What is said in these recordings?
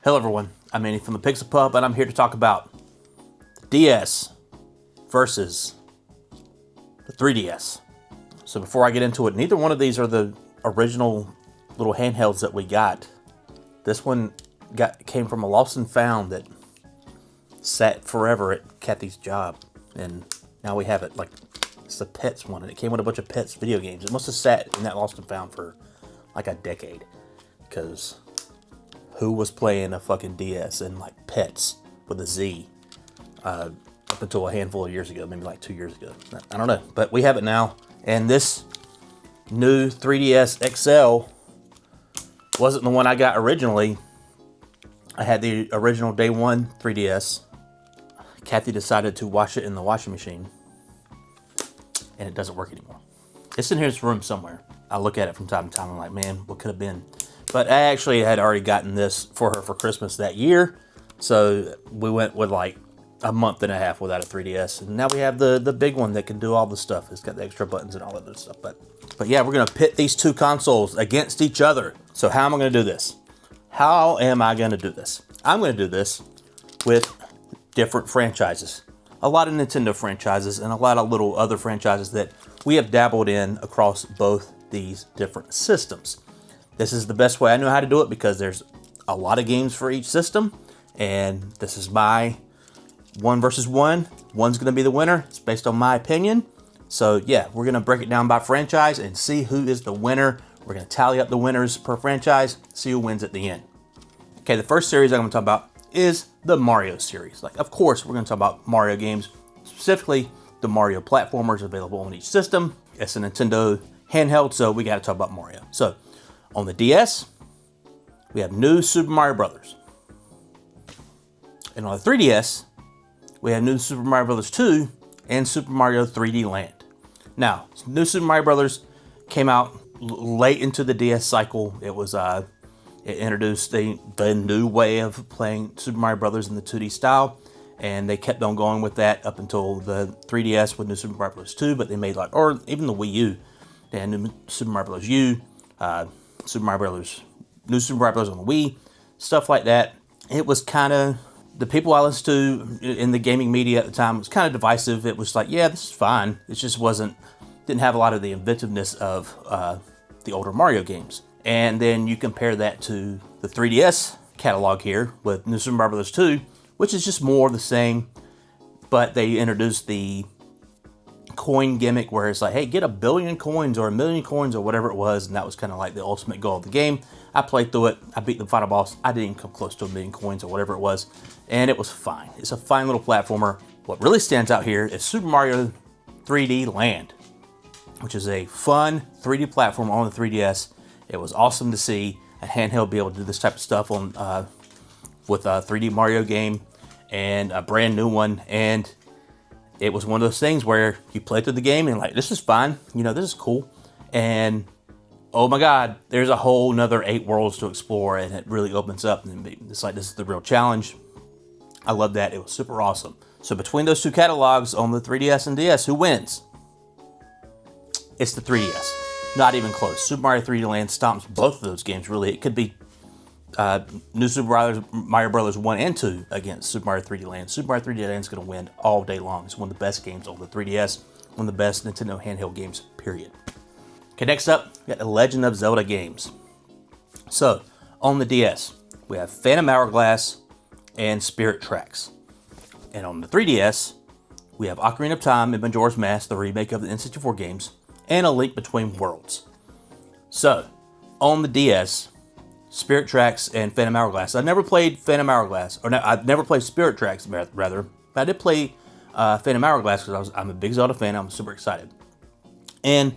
Hello everyone, I'm Andy from the Pixel Pub, and I'm here to talk about the DS versus the 3DS. So before I get into it, neither one of these are the original little handhelds that we got. This one came from a lost and found that sat forever at Kathy's job, and now we have it. Like, it's the Pets one, and it came with a bunch of Pets video games. It must have sat in that lost and found for like a decade, because who was playing a fucking DS and like Pets with a Z up until a handful of years ago, maybe like 2 years ago. I don't know, but we have it now. And this new 3DS XL wasn't the one I got originally. I had the original day one 3DS. Kathy decided to wash it in the washing machine, and it doesn't work anymore. It's in this room somewhere. I look at it from time to time. I'm like, man, what could have been? But I actually had already gotten this for her for Christmas that year. So we went with like a month and a half without a 3DS. And now we have the big one that can do all the stuff. It's got the extra buttons and all that other stuff. But yeah, we're going to pit these two consoles against each other. So how am I going to do this? How am I going to do this? I'm going to do this with different franchises. A lot of Nintendo franchises and a lot of little other franchises that we have dabbled in across both these different systems. This is the best way I know how to do it because there's a lot of games for each system, and this is my 1 versus 1. One's going to be the winner. It's based on my opinion. So yeah, we're going to break it down by franchise and see who is the winner. We're going to tally up the winners per franchise, see who wins at the end. Okay, the first series I'm going to talk about is the Mario series. Like, of course, we're going to talk about Mario games, specifically the Mario platformers available on each system. It's a Nintendo handheld, so we got to talk about Mario. So on the DS, we have New Super Mario Brothers. And on the 3DS, we have New Super Mario Brothers 2 and Super Mario 3D Land. Now, New Super Mario Brothers came out late into the DS cycle. It was it introduced the new way of playing Super Mario Brothers in the 2D style, and they kept on going with that up until the 3DS with New Super Mario Bros. 2. But they made like, or even the Wii U, they had New Super Mario Bros. U, Super Mario Brothers, New Super Mario Bros. On the Wii, stuff like that. It was kind of, the people I listened to in the gaming media at the time was kind of divisive. It was like, yeah, this is fine. It just didn't have a lot of the inventiveness of the older Mario games. And then you compare that to the 3DS catalog here with New Super Mario Bros. 2, which is just more of the same, but they introduced the coin gimmick where it's like, hey, get 1 billion coins or 1 million coins or whatever it was, and that was kind of like the ultimate goal of the game. I played through it, I beat the final boss, I didn't even come close to 1 million coins or whatever it was, and it was fine. It's a fine little platformer. What really stands out here is Super Mario 3D Land, which is a fun 3D platform on the 3DS. It was awesome to see a handheld be able to do this type of stuff on with a 3D Mario game, and a brand new one. And it was one of those things where you play through the game and like, this is fine, you know, this is cool. And oh my God, there's a whole nother 8 worlds to explore, and it really opens up, and it's like, this is the real challenge. I love that. It was super awesome. So between those two catalogs on the 3DS and DS, who wins? It's the 3DS. Not even close. Super Mario 3D Land stomps both of those games, really. It could be New Super Mario Bros. 1 and 2 against Super Mario 3D Land. Super Mario 3D Land is going to win all day long. It's one of the best games on the 3DS. One of the best Nintendo handheld games, period. Okay, next up, we got the Legend of Zelda games. So, on the DS, we have Phantom Hourglass and Spirit Tracks. And on the 3DS, we have Ocarina of Time and Majora's Mask, the remake of the N64 games, and A Link Between Worlds. So, on the DS, Spirit Tracks and Phantom Hourglass. I never played Phantom Hourglass, or no, I've never played Spirit Tracks, rather, but I did play Phantom Hourglass because I'm a big Zelda fan. I'm super excited. And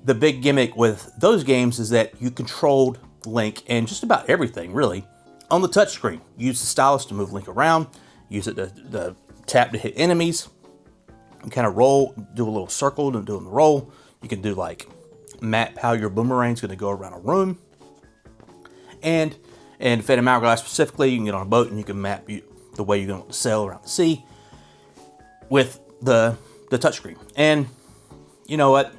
the big gimmick with those games is that you controlled Link and just about everything, really, on the touchscreen. Use the stylus to move Link around, use it to tap to hit enemies, and kind of roll, do a little circle and doing the roll. You can do like map how your boomerang's going to go around a room. And Phantom Hourglass specifically, you can get on a boat and you can map the way you're going to sail around the sea with the touchscreen. And you know what?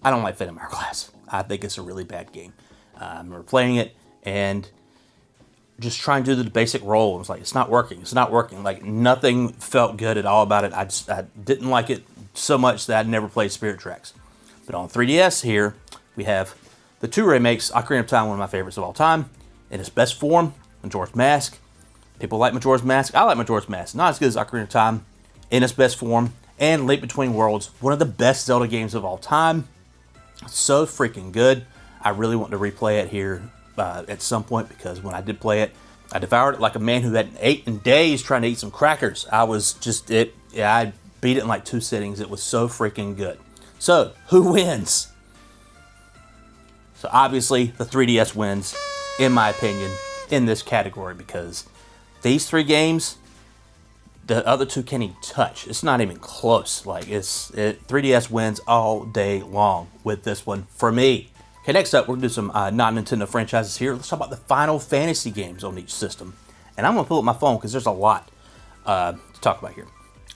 I don't like Phantom Hourglass. I think it's a really bad game. I remember playing it, and just trying to do the basic role. It was like, it's not working. It's not working. Like, nothing felt good at all about it. I didn't like it so much that I'd never played Spirit Tracks. But on 3DS here, we have the 2 remakes. Ocarina of Time, one of my favorites of all time. In its best form, Majora's Mask. People like Majora's Mask. I like Majora's Mask. Not as good as Ocarina of Time. In its best form. And Link Between Worlds, one of the best Zelda games of all time. So freaking good. I really want to replay it here at some point, because when I did play it, I devoured it like a man who hadn't ate in days trying to eat some crackers. I beat it in like 2 sittings. It was so freaking good. So, who wins? So obviously, the 3DS wins, in my opinion, in this category, because these 3 games, the other 2 can't even touch. It's not even close. Like, 3DS wins all day long with this one for me. Okay, next up, we're going to do some non-Nintendo franchises here. Let's talk about the Final Fantasy games on each system. And I'm going to pull up my phone because there's a lot to talk about here.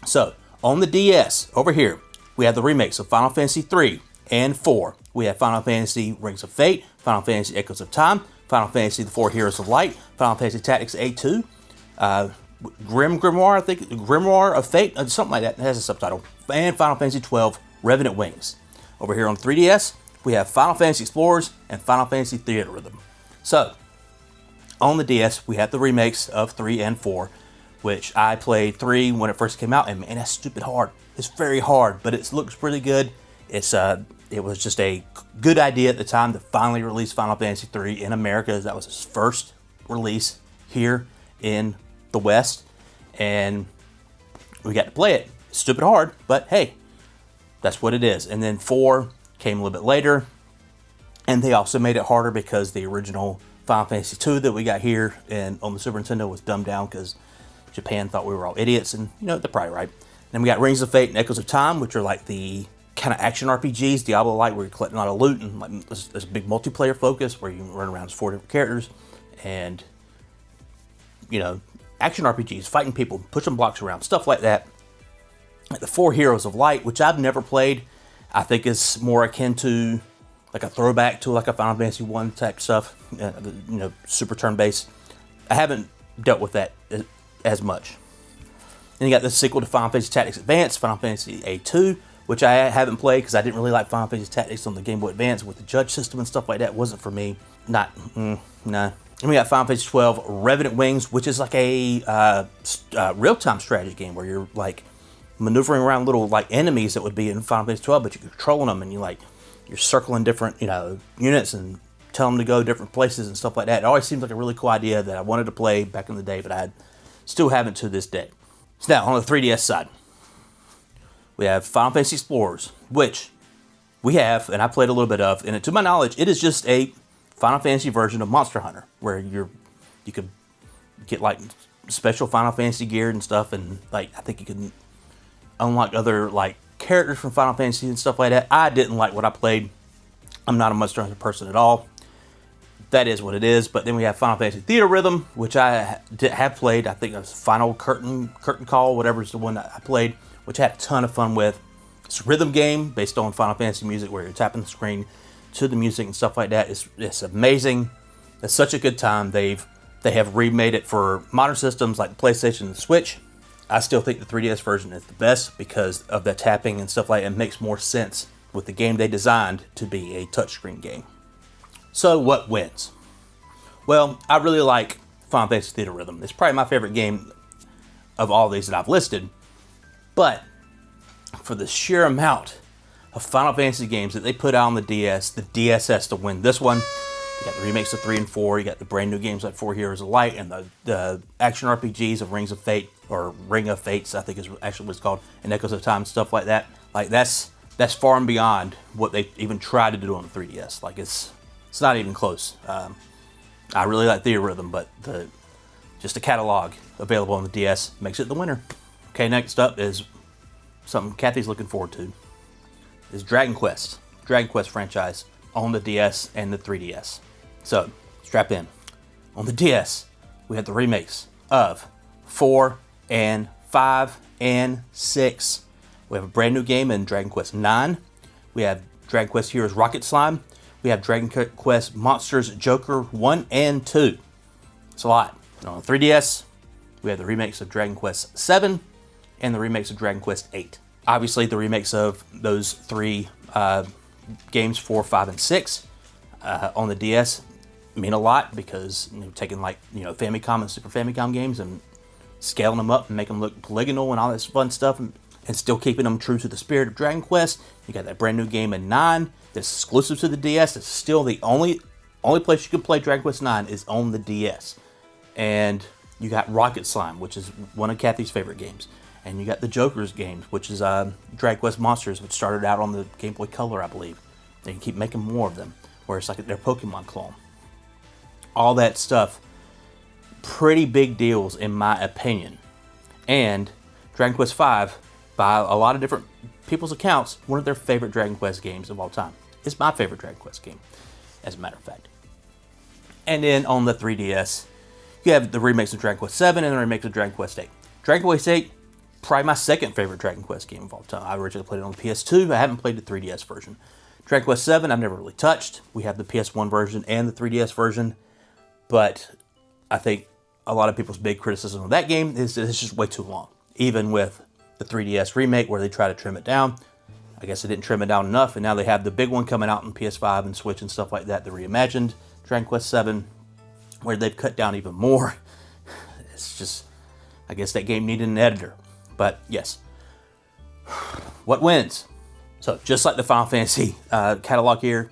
So, on the DS, over here, we have the remakes of Final Fantasy 3 and 4. We have Final Fantasy Rings of Fate, Final Fantasy Echoes of Time, Final Fantasy The 4 Heroes of Light, Final Fantasy Tactics A2, Grimoire, I think, Grimoire of Fate, something like that. It has a subtitle. And Final Fantasy 12 Revenant Wings. Over here on 3DS, we have Final Fantasy Explorers and Final Fantasy Theatrhythm. So, on the DS, we have the remakes of 3 and 4, which I played 3 when it first came out, and man, that's stupid hard. It's very hard, but it looks really good. It was just a good idea at the time to finally release Final Fantasy 3 in America. That was its first release here in the West, and we got to play it. It's stupid hard, but hey, that's what it is. And then 4 came a little bit later, and they also made it harder because the original Final Fantasy 2 that we got here and on the Super Nintendo was dumbed down because Japan thought we were all idiots, and you know, they're probably right. Then we got Rings of Fate and Echoes of Time, which are like the kind of action RPGs, Diablo-like, where you're collecting a lot of loot, and like, there's a big multiplayer focus where you run around as 4 different characters, and you know, action RPGs, fighting people, pushing blocks around, stuff like that. Like the 4 Heroes of Light, which I've never played, I think is more akin to like a throwback to like a Final Fantasy 1 type stuff, you know, super turn-based. I haven't dealt with that as much. Then you got the sequel to Final Fantasy Tactics Advance, Final Fantasy A2, which I haven't played because I didn't really like Final Fantasy Tactics on the Game Boy Advance with the judge system and stuff like that. It wasn't for me. Nah. And we got Final Fantasy 12 Revenant Wings, which is like a real-time strategy game where you're like maneuvering around little like enemies that would be in Final Fantasy 12, but you're controlling them and you're circling different, you know, units and tell them to go different places and stuff like that. It always seems like a really cool idea that I wanted to play back in the day, but I still haven't to this day. So now, on the 3DS side, we have Final Fantasy Explorers, which we have, and I played a little bit of, and to my knowledge, it is just a Final Fantasy version of Monster Hunter, where you could get like special Final Fantasy gear and stuff, and like I think you can unlock other like characters from Final Fantasy and stuff like that. I didn't like what I played. I'm not a Monster Hunter person at all. That is what it is. But then we have Final Fantasy Theatrhythm, which I have played. I think it was Final Curtain Call, whatever is the one that I played, which I had a ton of fun with. It's a rhythm game based on Final Fantasy music where you're tapping the screen to the music and stuff like that. It's amazing. It's such a good time. They have remade it for modern systems like the PlayStation and the Switch. I still think the 3DS version is the best because of the tapping and stuff like that. It makes more sense with the game they designed to be a touchscreen game. So what wins? Well, I really like Final Fantasy Theatrhythm. It's probably my favorite game of all these that I've listed. But for the sheer amount of Final Fantasy games that they put out on the DS has to win this one. You got the remakes of 3 and 4. You got the brand new games like 4 Heroes of Light and the action RPGs of Rings of Fate, or Ring of Fates, I think is actually what it's called, and Echoes of Time, stuff like that. Like that's far and beyond what they even tried to do on the 3DS. Like it's not even close. I really like Theatrhythm, but just the catalog available on the DS makes it the winner. Okay, next up is something Kathy's looking forward to. Is Dragon Quest franchise on the DS and the 3DS. So, strap in. On the DS, we have the remakes of 4 and 5 and 6. We have a brand new game in Dragon Quest 9. We have Dragon Quest Heroes Rocket Slime. We have Dragon Quest Monsters Joker 1 and 2. It's a lot. On the 3DS, we have the remakes of Dragon Quest VII and the remakes of Dragon Quest VIII. Obviously, the remakes of those three games, 4, 5, and 6, on the DS mean a lot because taking Famicom and Super Famicom games and scaling them up and making them look polygonal and all this fun stuff, and still keeping them true to the spirit of Dragon Quest. You got that brand new game in 9 that's exclusive to the DS. It's still the only place you can play Dragon Quest 9 is on the DS. And you got Rocket Slime, which is one of Kathy's favorite games. And you got the Joker's games, which is Dragon Quest Monsters, which started out on the Game Boy Color, I believe. They can keep making more of them, where it's like their Pokemon clone. All that stuff, pretty big deals in my opinion. And Dragon Quest V, by a lot of different people's accounts, one of their favorite Dragon Quest games of all time. It's my favorite Dragon Quest game, as a matter of fact. And then on the 3DS, you have the remakes of Dragon Quest VII and the remakes of Dragon Quest VIII. Dragon Quest VIII, probably my second favorite Dragon Quest game of all time. I originally played it on the PS2. I haven't played the 3DS version. Dragon Quest VII, I've never really touched. We have the PS1 version and the 3DS version. But I think a lot of people's big criticism of that game is that it's just way too long. Even with the 3DS remake where they try to trim it down, I guess they didn't trim it down enough, and now they have the big one coming out on PS5 and Switch and stuff like that, the reimagined Dragon Quest VII, where they've cut down even more. It's just, I guess that game needed an editor. But yes, what wins? So just like the Final Fantasy catalog here,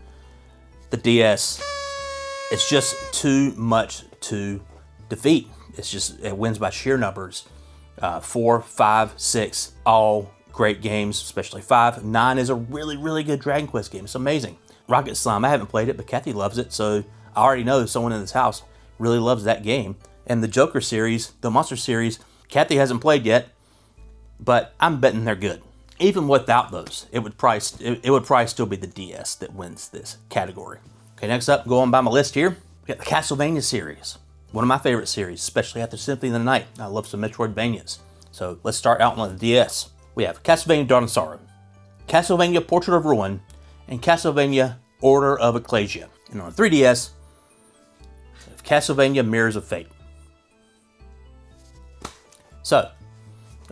the DS, it's just too much to defeat. It wins by sheer numbers. 4, 5, 6, all great games, especially 5. 9 is a really, really good Dragon Quest game. It's amazing. Rocket Slime, I haven't played it, but Kathy loves it, so I already know someone in this house really loves that game. And the Joker series, the Monster series, Kathy hasn't played yet, but I'm betting they're good. Even without those, it would probably still be the DS that wins this category. Okay, next up, going by my list here, we got the Castlevania series. One of my favorite series, especially after Symphony of the Night. I love some Metroidvanias. So let's start out on the DS. We have Castlevania Dawn of Sorrow, Castlevania Portrait of Ruin, and Castlevania Order of Ecclesia. And on the 3DS, we have Castlevania Mirrors of Fate. So,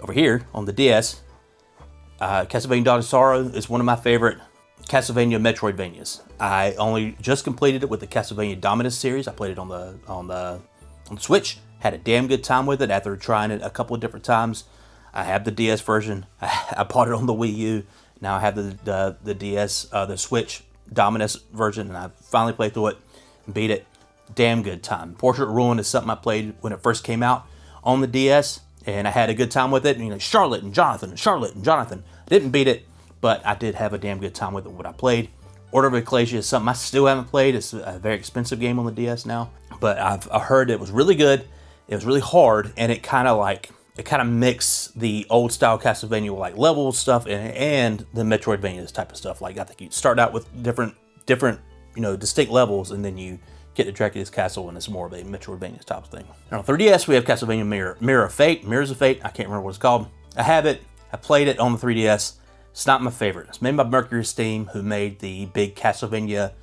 over here on the DS, Castlevania Dawn of Sorrow is one of my favorite Castlevania Metroidvanias. I only just completed it with the Castlevania Dominus series. I played it on the Switch. Had a damn good time with it after trying it a couple of different times. I have the DS version. I bought it on the Wii U. Now I have the DS, the Switch Dominus version, and I finally played through it and beat it. Damn good time. Portrait of Ruin is something I played when it first came out on the DS, and I had a good time with it. And, Charlotte and Jonathan. Didn't beat it, but I did have a damn good time with it when I played. Order of Ecclesia is something I still haven't played. It's a very expensive game on the DS now, but I heard it was really good. It was really hard, and it kind of mixed the old style Castlevania with like level stuff and the Metroidvania type of stuff. Like I think you start out with different distinct levels, and then you get to Dracula's Castle, and it's more of a Metroidvania type thing. And on 3DS, we have Castlevania Mirrors of Fate. I can't remember what it's called. I have it. I played it on the 3DS. It's not my favorite. It's made by Mercury Steam, who made the big Castlevania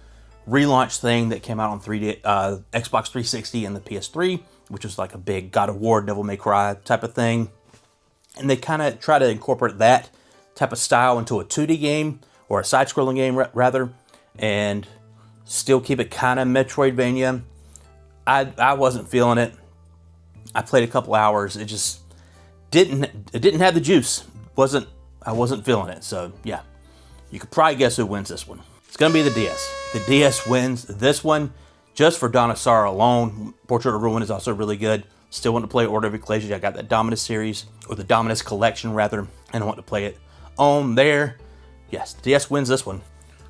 relaunch thing that came out on Xbox 360 and the PS3, which was like a big God of War, Devil May Cry type of thing. And they kind of try to incorporate that type of style into a 2D game, or a side-scrolling game rather, and still keep it kind of Metroidvania. I wasn't feeling it. I played a couple hours. It just didn't have the juice. I wasn't feeling it. So yeah, you could probably guess who wins this one. It's gonna be the DS. The DS wins this one just for Dawn of Sorrow alone. Portrait of Ruin is also really good. Still want to play Order of Ecclesia. I got that Dominus series, or the Dominus collection rather, and I want to play it on there. Yes, DS wins this one.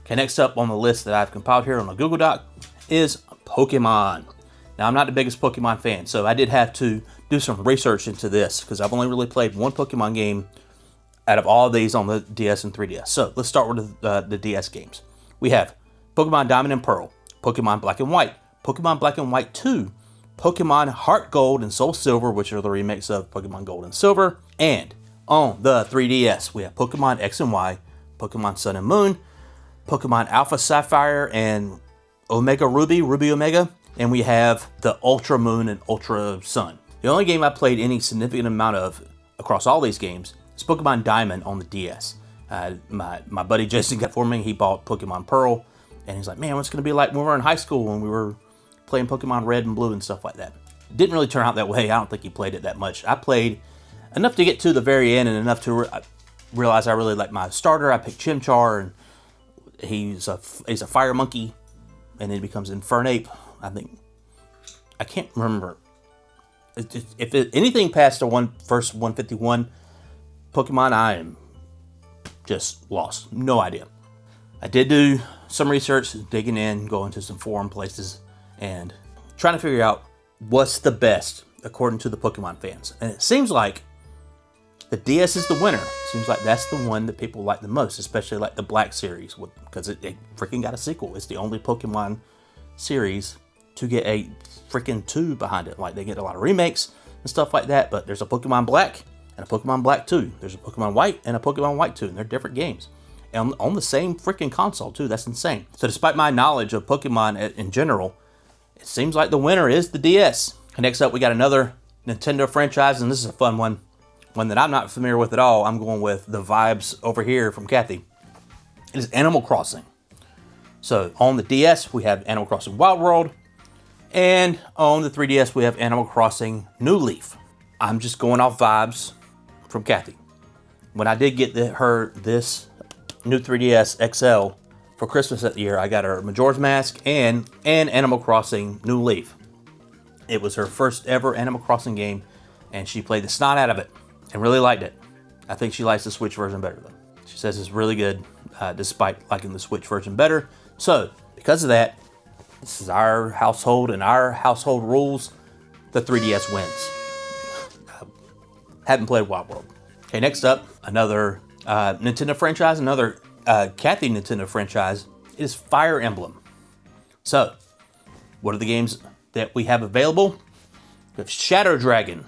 Okay, next up on the list that I've compiled here on a Google Doc is Pokemon. Now, I'm not the biggest Pokemon fan, so I did have to do some research into this because I've only really played one Pokemon game out of all of these on the DS and 3DS. So let's start with the DS games. We have Pokemon Diamond and Pearl, Pokemon Black and White, Pokemon Black and White 2, Pokemon Heart Gold and Soul Silver, which are the remakes of Pokemon Gold and Silver. And on the 3DS, we have Pokemon X and Y, Pokemon Sun and Moon, Pokemon Alpha Sapphire and Omega Ruby, Ruby Omega. and we have the Ultra Moon and Ultra Sun. The only game I played any significant amount of across all these games is Pokemon Diamond on the DS. My buddy Jason got for me. He bought Pokemon Pearl, and he's like, man, what's going to be like when we were in high school when we were playing Pokemon Red and Blue and stuff like that. Didn't really turn out that way. I don't think he played it that much. I played enough to get to the very end and enough to realize I really like my starter. I picked Chimchar, and he's a fire monkey, and then he becomes Infernape. I can't remember. If anything past the first 151 Pokemon, I am just lost. No idea. I did do some research, digging in, going to some forum places, and trying to figure out what's the best according to the Pokemon fans. And it seems like the DS is the winner. It seems like that's the one that people like the most, especially like the Black series, because it freaking got a sequel. It's the only Pokemon series to get a freaking 2 behind it. Like, they get a lot of remakes and stuff like that, but there's a Pokemon Black and a Pokemon Black 2. There's a Pokemon White and a Pokemon White 2, and they're different games. And on the same freaking console, too. That's insane. So despite my knowledge of Pokemon in general, it seems like the winner is the DS. Next up, we got another Nintendo franchise, and this is a fun one that I'm not familiar with at all. I'm going with the vibes over here from Kathy. It is Animal Crossing. So on the DS, we have Animal Crossing Wild World, and on the 3DS, we have Animal Crossing New Leaf. I'm just going off vibes from Kathy. When I did get her this new 3DS XL for Christmas that year, I got her Majora's Mask and Animal Crossing New Leaf. It was her first ever Animal Crossing game, and she played the snot out of it and really liked it. I think she likes the Switch version better, though. She says it's really good, despite liking the Switch version better. So, because of that, this is our household and our household rules. The 3DS wins. Haven't played Wild World. Okay, next up, another Nintendo franchise, another Kathy Nintendo franchise is Fire Emblem. So, what are the games that we have available? We have Shadow Dragon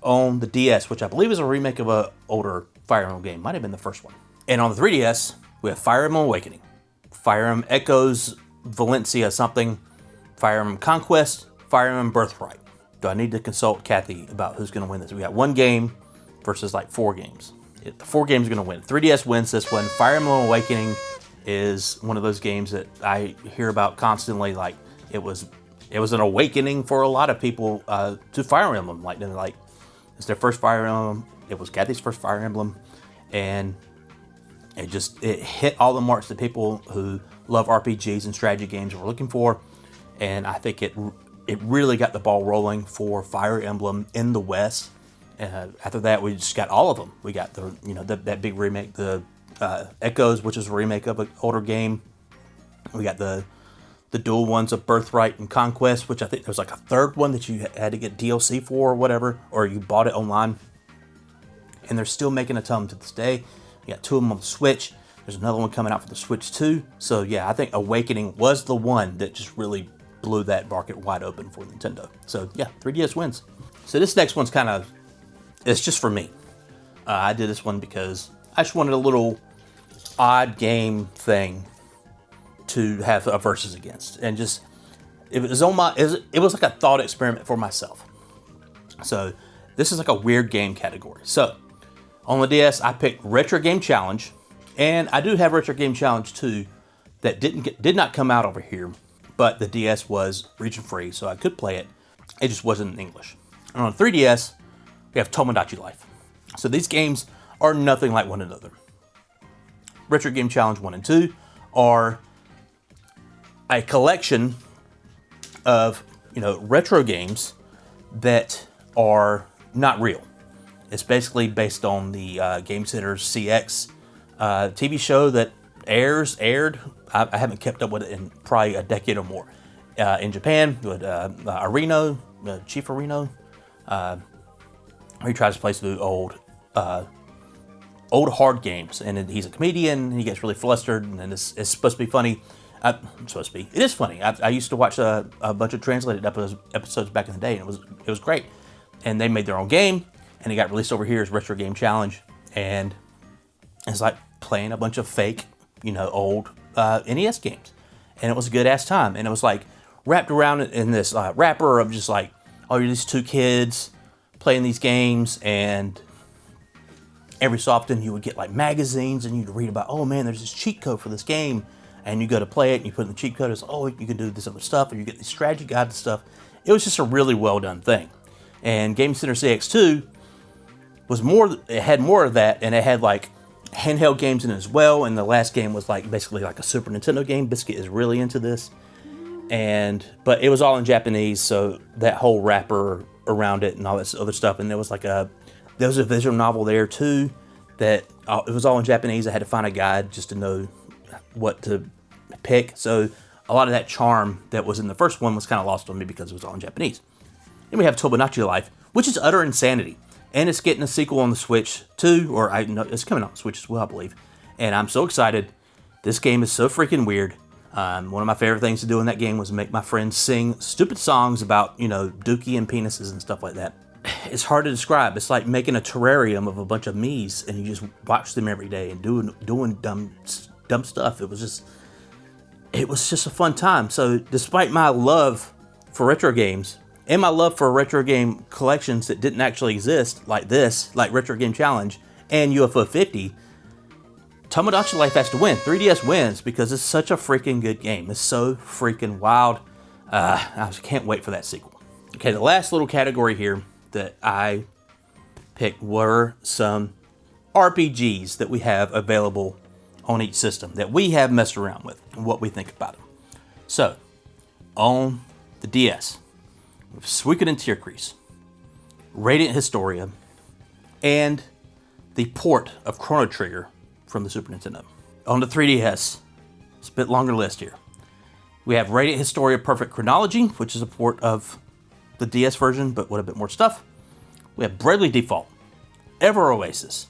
on the DS, which I believe is a remake of an older Fire Emblem game. Might have been the first one. And on the 3DS, we have Fire Emblem Awakening, Fire Emblem Echoes Valencia something, Fire Emblem Conquest, Fire Emblem Birthright. Do I need to consult Kathy about who's going to win this? We got one game versus like 4 games. The 4 games are going to win. 3DS wins this one. Fire Emblem Awakening is one of those games that I hear about constantly. Like, it was an awakening for a lot of people to Fire Emblem. Like, it's their first Fire Emblem. It was Kathy's first Fire Emblem, and it hit all the marks that people who love RPGs and strategy games were looking for. And I think it really got the ball rolling for Fire Emblem in the West. After that, we just got all of them. We got that big remake, the Echoes, which is a remake of an older game. We got the dual ones of Birthright and Conquest, which I think there was like a third one that you had to get DLC for or whatever, or you bought it online. And they're still making a ton to this day. We got 2 of them on the Switch. There's another one coming out for the Switch too. So yeah, I think Awakening was the one that just really blew that market wide open for Nintendo. So yeah, 3DS wins. So this next one's it's just for me. I did this one because I just wanted a little odd game thing to have a versus against, and just it was like a thought experiment for myself. So this is like a weird game category. So on the DS, I picked Retro Game Challenge, and I do have Retro Game Challenge 2 that did not come out over here, but the DS was region free, so I could play it. It just wasn't in English. And on 3DS, we have Tomodachi Life. So these games are nothing like one another. Retro Game Challenge 1 and 2 are a collection of retro games that are not real. It's basically based on the Game Center's CX TV show that aired. I haven't kept up with it in probably a decade or more. In Japan, with Arino, Chief Arino, he tries to play through old hard games, and he's a comedian. And he gets really flustered, and it's supposed to be funny. It is funny. I used to watch a bunch of translated episodes back in the day, and it was great. And they made their own game, and it got released over here as Retro Game Challenge, and it's like playing a bunch of fake, old NES games, and it was a good ass time. And it was like wrapped around it in this wrapper of just like, oh, you're these two kids playing these games, and every so often you would get like magazines and you'd read about, oh man, there's this cheat code for this game, and you go to play it and you put in the cheat code, it's, oh, you can do this other stuff, and you get the strategy guide and stuff. It was just a really well done thing. And Game Center CX2 was more, it had more of that, and it had like handheld games in it as well, and the last game was like basically like a Super Nintendo game. Biscuit is really into this. But it was all in Japanese, so that whole wrapper around it and all this other stuff, and there was a visual novel there too that it was all in Japanese. I had to find a guide just to know what to pick, so a lot of that charm that was in the first one was kind of lost on me because it was all in Japanese. Then we have Tomodachi Life, which is utter insanity, and it's getting a sequel on the Switch too, or I know it's coming on the Switch as well, I believe, and I'm so excited. This game is so freaking weird. One of my favorite things to do in that game was make my friends sing stupid songs about, dookie and penises and stuff like that. It's hard to describe. It's like making a terrarium of a bunch of me's, and you just watch them every day and doing dumb stuff. It was just a fun time. So despite my love for retro games and my love for retro game collections that didn't actually exist, like this, like Retro Game Challenge and UFO 50, Tomodachi Life has to win. 3DS wins because it's such a freaking good game. It's so freaking wild. I can't wait for that sequel. Okay, the last little category here that I picked were some RPGs that we have available on each system that we have messed around with and what we think about them. So, on the DS, with Suikoden Tearcrease, Radiant Historia, and the port of Chrono Trigger from the Super Nintendo. On the 3DS, it's a bit longer list here. We have Radiant Historia Perfect Chronology, which is a port of the DS version, but with a bit more stuff. We have Bravely Default, Ever Oasis,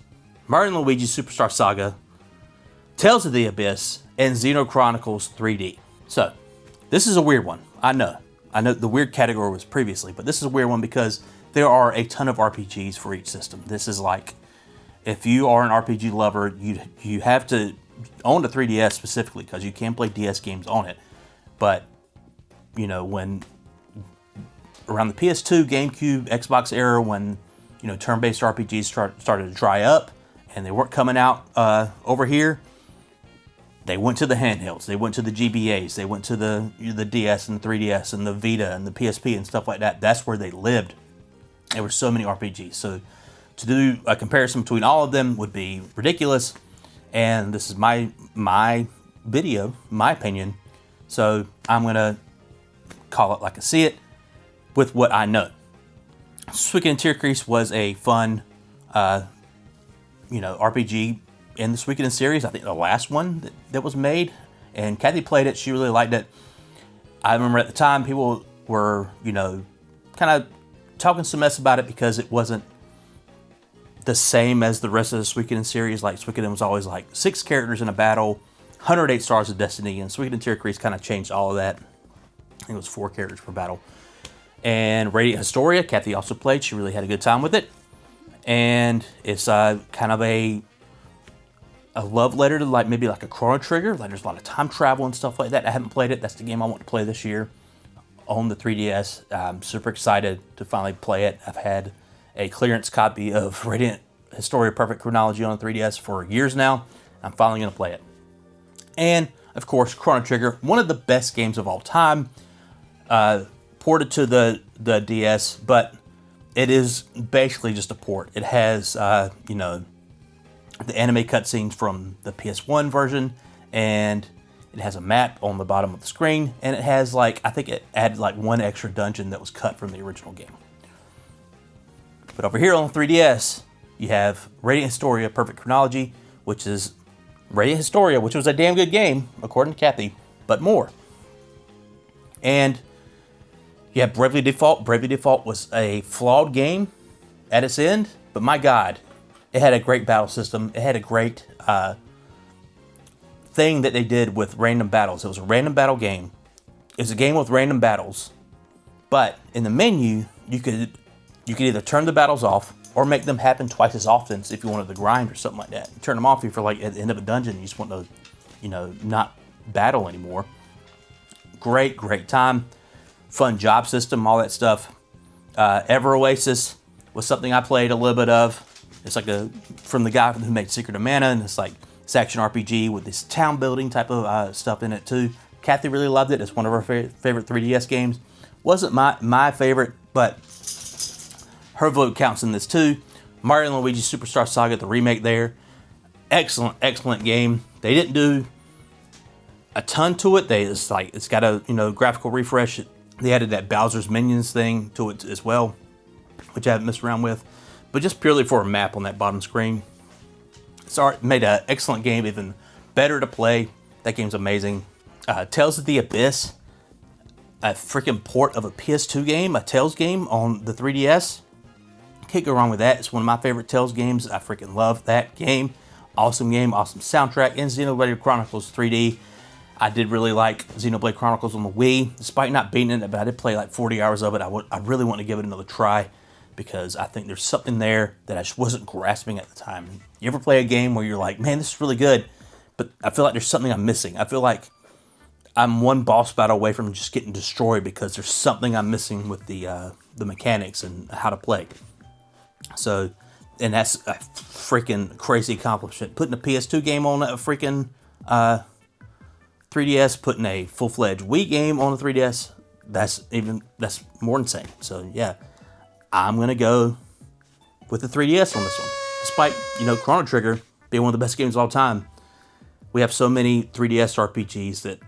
Mario & Luigi Superstar Saga, Tales of the Abyss, and Xeno Chronicles 3D. So, this is a weird one. I know the weird category was previously, but this is a weird one because there are a ton of RPGs for each system. This is like, if you are an RPG lover, you have to own the 3DS specifically because you can play DS games on it. But, when around the PS2, GameCube, Xbox era, when, turn-based RPGs started to dry up and they weren't coming out over here, they went to the handhelds, they went to the GBAs, they went to the DS and the 3DS and the Vita and the PSP and stuff like that. That's where they lived. There were so many RPGs. So to do a comparison between all of them would be ridiculous. And this is my video, my opinion. So I'm going to call it like I see it with what I know. Suikoden Tearcrease was a fun, RPG in the Suikoden series. I think the last one that was made. And Kathy played it. She really liked it. I remember at the time people were, kind of talking some mess about it because it wasn't the same as the rest of the Suikoden series. Like, Suikoden was always like 6 characters in a battle, 108 Stars of Destiny, and Suikoden Tearcrease kind of changed all of that. I think it was 4 characters per battle. And Radiant Historia, Kathy also played. She really had a good time with it. And it's kind of a love letter to maybe like a Chrono Trigger. Like, there's a lot of time travel and stuff like that. I haven't played it. That's the game I want to play this year on the 3DS. I'm super excited to finally play it. I've had a clearance copy of Radiant Historia Perfect Chronology on the 3DS for years now. I'm finally going to play it. And, of course, Chrono Trigger, one of the best games of all time, ported to the DS, but it is basically just a port. It has, the anime cutscenes from the PS1 version, and it has a map on the bottom of the screen, and it has, I think it added, one extra dungeon that was cut from the original game. But over here on the 3DS, you have Radiant Historia Perfect Chronology, which is Radiant Historia, which was a damn good game, according to Kathy, but more. And you have Bravely Default. Bravely Default was a flawed game at its end, but my God, it had a great battle system. It had a great thing that they did with random battles. It was a random battle game. It was a game with random battles, but in the menu, you could either turn the battles off or make them happen twice as often if you wanted to grind or something like that. You turn them off if you're at the end of a dungeon, you just want to, not battle anymore. Great time. fun job system, all that stuff. Ever Oasis was something I played a little bit of. It's like from the guy who made Secret of Mana, and it's like this action RPG with this town building type of stuff in it too. Kathy really loved it. It's one of her favorite 3DS games. Wasn't my favorite, but her vote counts in this too. Mario & Luigi Superstar Saga, the remake there. Excellent game. They didn't do a ton to it. It's got a graphical refresh. They added that Bowser's Minions thing to it as well, which I haven't messed around with. But just purely for a map on that bottom screen. Made an excellent game, even better to play. That game's amazing. Tales of the Abyss, a freaking port of a PS2 game, a Tales game on the 3DS. Can't go wrong with that. It's one of my favorite Tales games. I freaking love that game. Awesome game, awesome soundtrack. And Xenoblade Chronicles 3D. I did really like Xenoblade Chronicles on the Wii. Despite not beating it, but I did play like 40 hours of it. I really want to give it another try, because I think there's something there that I just wasn't grasping at the time. You ever play a game where you're like, man, this is really good, but I feel like there's something I'm missing. I feel like I'm one boss battle away from just getting destroyed because there's something I'm missing with the mechanics and how to play. So, and that's a freaking crazy accomplishment. Putting a PS2 game on a freaking 3DS, putting a full-fledged Wii game on a 3DS, that's more insane. So yeah, I'm gonna go with the 3DS on this one. Despite, Chrono Trigger being one of the best games of all time, we have so many 3DS RPGs that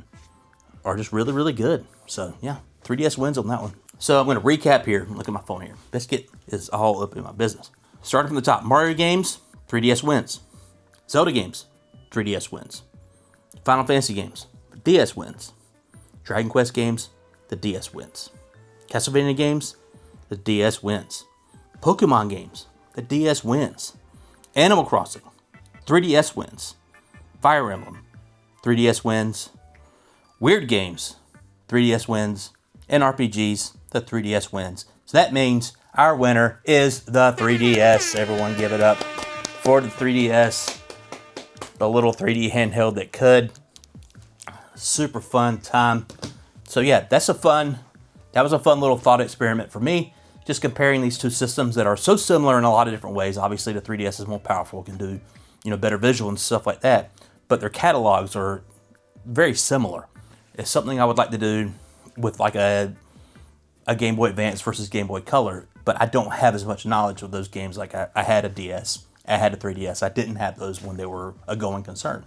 are just really, really good. So yeah, 3DS wins on that one. So I'm gonna recap here. Look at my phone here. Biscuit is all up in my business. Starting from the top, Mario games, 3DS wins. Zelda games, 3DS wins. Final Fantasy games, DS wins. Dragon Quest games, the DS wins. Castlevania games, the DS wins. Pokemon games, the DS wins. Animal Crossing, 3DS wins. Fire Emblem, 3DS wins. Weird games, 3DS wins. And RPGs, the 3DS wins. So that means our winner is the 3DS. Everyone give it up for the 3DS. The little 3D handheld that could. Super fun time. So yeah, that was a fun little thought experiment for me. Just comparing these two systems that are so similar in a lot of different ways. Obviously, the 3DS is more powerful, can do better visual and stuff like that. But their catalogs are very similar. It's something I would like to do with like a Game Boy Advance versus Game Boy Color. But I don't have as much knowledge of those games. Like I had a DS, I had a 3DS. I didn't have those when they were a going concern.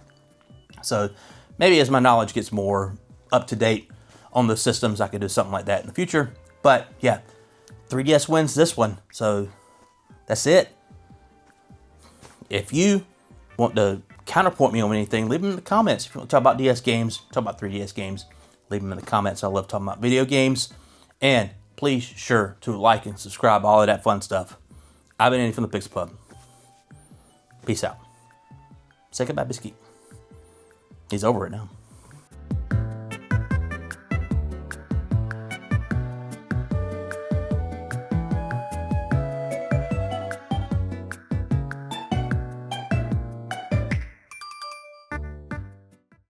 So maybe as my knowledge gets more up to date on the systems, I could do something like that in the future. But yeah, 3DS wins this one. So that's it. If you want to counterpoint me on anything, leave them in the comments. If you want to talk about DS games, talk about 3DS games, leave them in the comments. I love talking about video games. And please sure to like and subscribe, all of that fun stuff. I've been Andy from the Pixel Pub. Peace out. Say goodbye, Biscuit. He's over it now.